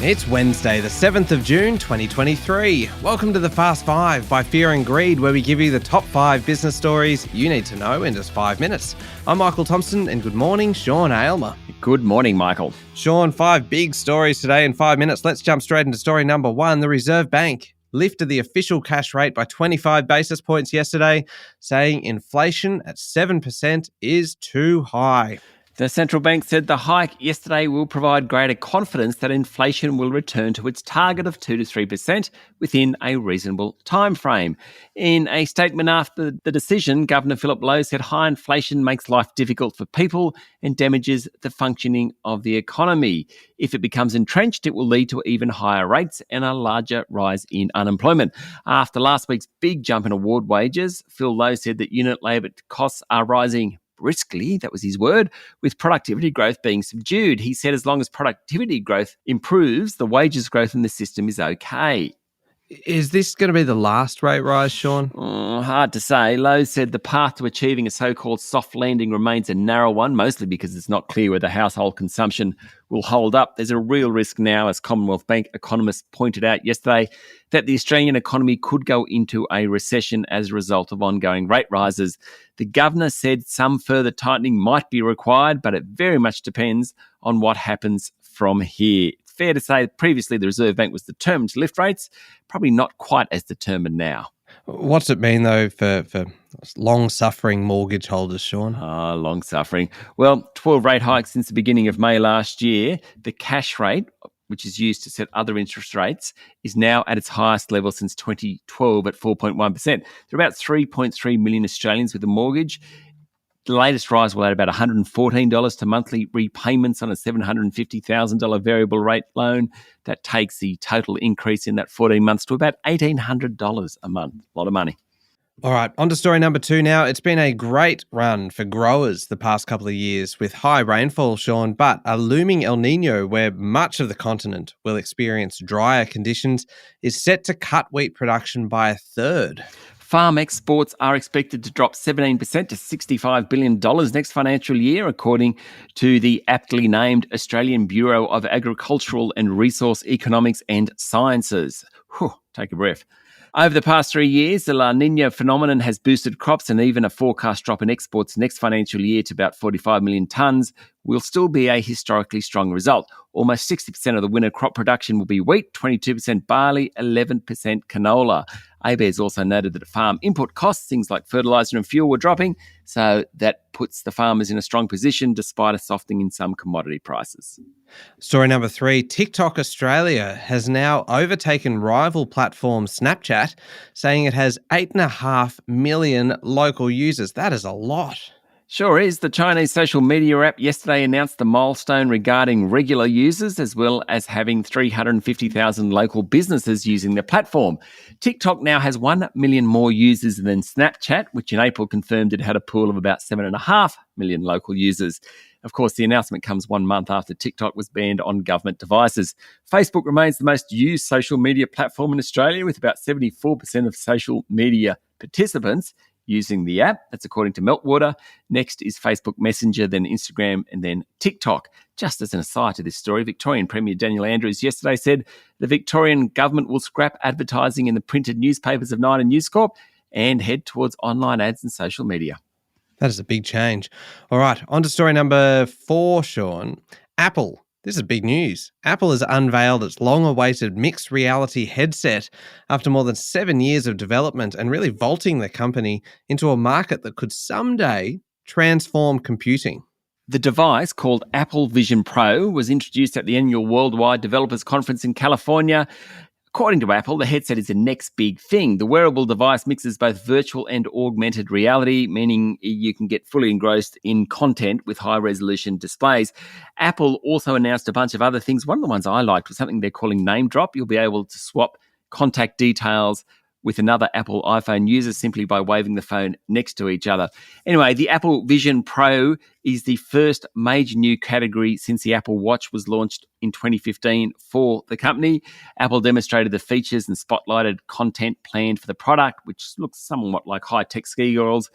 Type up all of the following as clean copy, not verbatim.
It's Wednesday, the 7th of June, 2023. Welcome to the Fast 5 by Fear and Greed, where we give you the top 5 business stories you need to know in just 5 minutes. I'm Michael Thompson, and good morning, Sean Aylmer. Good morning, Michael. Sean, 5 big stories today in 5 minutes. Let's jump straight into story number 1. The Reserve Bank lifted the official cash rate by 25 basis points yesterday, saying inflation at 7% is too high. The central bank said the hike yesterday will provide greater confidence that inflation will return to its target of 2 to 3% within a reasonable time frame. In a statement after the decision, Governor Philip Lowe said high inflation makes life difficult for people and damages the functioning of the economy. If it becomes entrenched, it will lead to even higher rates and a larger rise in unemployment. After last week's big jump in award wages, Phil Lowe said that unit labour costs are rising briskly, that was his word, with productivity growth being subdued. He said as long as productivity growth improves, the wages growth in the system is okay. Is this going to be the last rate rise, Sean? Hard to say. Lowe said the path to achieving a so-called soft landing remains a narrow one, mostly because it's not clear whether household consumption will hold up. There's a real risk now, as Commonwealth Bank economists pointed out yesterday, that the Australian economy could go into a recession as a result of ongoing rate rises. The governor said some further tightening might be required, but it very much depends on what happens from here. Fair to say previously the Reserve Bank was determined to lift rates, probably not quite as determined now. What's it mean, though, for long-suffering mortgage holders, Sean? Long-suffering. Well, 12 rate hikes since the beginning of May last year. The cash rate, which is used to set other interest rates, is now at its highest level since 2012 at 4.1%. There are about 3.3 million Australians with a mortgage. The latest rise will add about $114 to monthly repayments on a $750,000 variable rate loan. That takes the total increase in that 14 months to about $1,800 a month. A lot of money. All right, on to story number 2 now. It's been a great run for growers the past couple of years with high rainfall, Sean, but a looming El Nino where much of the continent will experience drier conditions is set to cut wheat production by a third. Farm exports are expected to drop 17% to $65 billion next financial year, according to the aptly named Australian Bureau of Agricultural and Resource Economics and Sciences. Whew, take a breath. Over the past 3 years, the La Nina phenomenon has boosted crops, and even a forecast drop in exports next financial year to about 45 million tonnes will still be a historically strong result. Almost 60% of the winter crop production will be wheat, 22% barley, 11% canola. ABARES also noted that farm input costs, things like fertiliser and fuel, were dropping, so that puts the farmers in a strong position despite a softening in some commodity prices. Story number 3, TikTok Australia has now overtaken rival platform Snapchat, saying it has 8.5 million local users. That is a lot. Sure is. The Chinese social media app yesterday announced the milestone regarding regular users, as well as having 350,000 local businesses using the platform. TikTok now has 1 million more users than Snapchat, which in April confirmed it had a pool of about 7.5 million local users. Of course, the announcement comes 1 month after TikTok was banned on government devices. Facebook remains the most used social media platform in Australia, with about 74% of social media participants using the app. That's according to Meltwater. Next is Facebook Messenger, then Instagram, and then TikTok. Just as an aside to this story, Victorian Premier Daniel Andrews yesterday said the Victorian government will scrap advertising in the printed newspapers of Nine and News Corp and head towards online ads and social media. That is a big change. All right, on to story number 4, Sean. Apple. This is big news. Apple has unveiled its long-awaited mixed reality headset after more than 7 years of development and really vaulting the company into a market that could someday transform computing. The device, called Apple Vision Pro, was introduced at the annual Worldwide Developers Conference in California. According to Apple, the headset is the next big thing. The wearable device mixes both virtual and augmented reality, meaning you can get fully engrossed in content with high-resolution displays. Apple also announced a bunch of other things. One of the ones I liked was something they're calling Name Drop. You'll be able to swap contact details with another Apple iPhone user simply by waving the phone next to each other. Anyway, the Apple Vision Pro is the first major new category since the Apple Watch was launched in 2015 for the company. Apple demonstrated the features and spotlighted content planned for the product, which looks somewhat like high-tech ski goggles.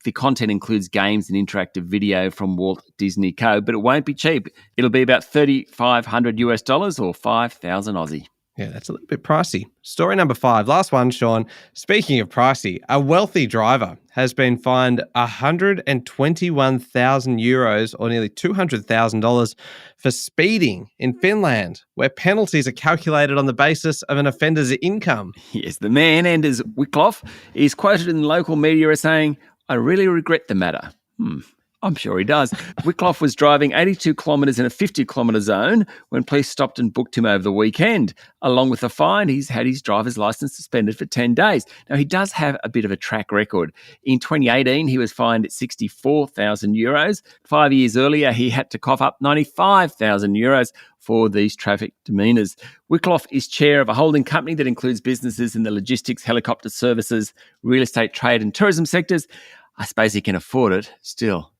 The content includes games and interactive video from Walt Disney Co., but it won't be cheap. It'll be about $3,500 or 5,000 Aussie. Yeah, that's a little bit pricey. Story number 5, last one, Sean. Speaking of pricey, a wealthy driver has been fined €121,000 or nearly $200,000 for speeding in Finland, where penalties are calculated on the basis of an offender's income. Yes, the man, Anders Wickloff, is quoted in the local media as saying, "I really regret the matter." I'm sure he does. Wickloff was driving 82 kilometres in a 50-kilometre zone when police stopped and booked him over the weekend. Along with the fine, he's had his driver's licence suspended for 10 days. Now, he does have a bit of a track record. In 2018, he was fined €64,000. 5 years earlier, he had to cough up €95,000 for these traffic demeanours. Wickloff is chair of a holding company that includes businesses in the logistics, helicopter services, real estate, trade and tourism sectors. I suppose he can afford it still.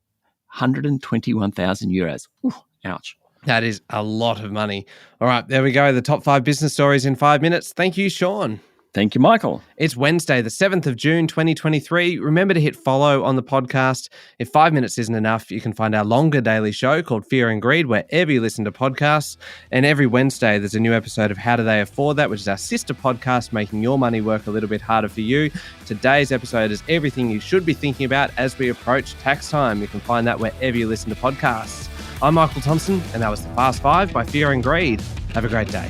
€121,000. Ooh, ouch. That is a lot of money. All right, there we go. The top 5 business stories in 5 minutes. Thank you, Sean. Thank you, Michael. It's Wednesday, the 7th of June, 2023. Remember to hit follow on the podcast. If 5 minutes isn't enough, you can find our longer daily show called Fear and Greed wherever you listen to podcasts. And every Wednesday, there's a new episode of How Do They Afford That, which is our sister podcast, making your money work a little bit harder for you. Today's episode is everything you should be thinking about as we approach tax time. You can find that wherever you listen to podcasts. I'm Michael Thompson, and that was The Fast Five by Fear and Greed. Have a great day.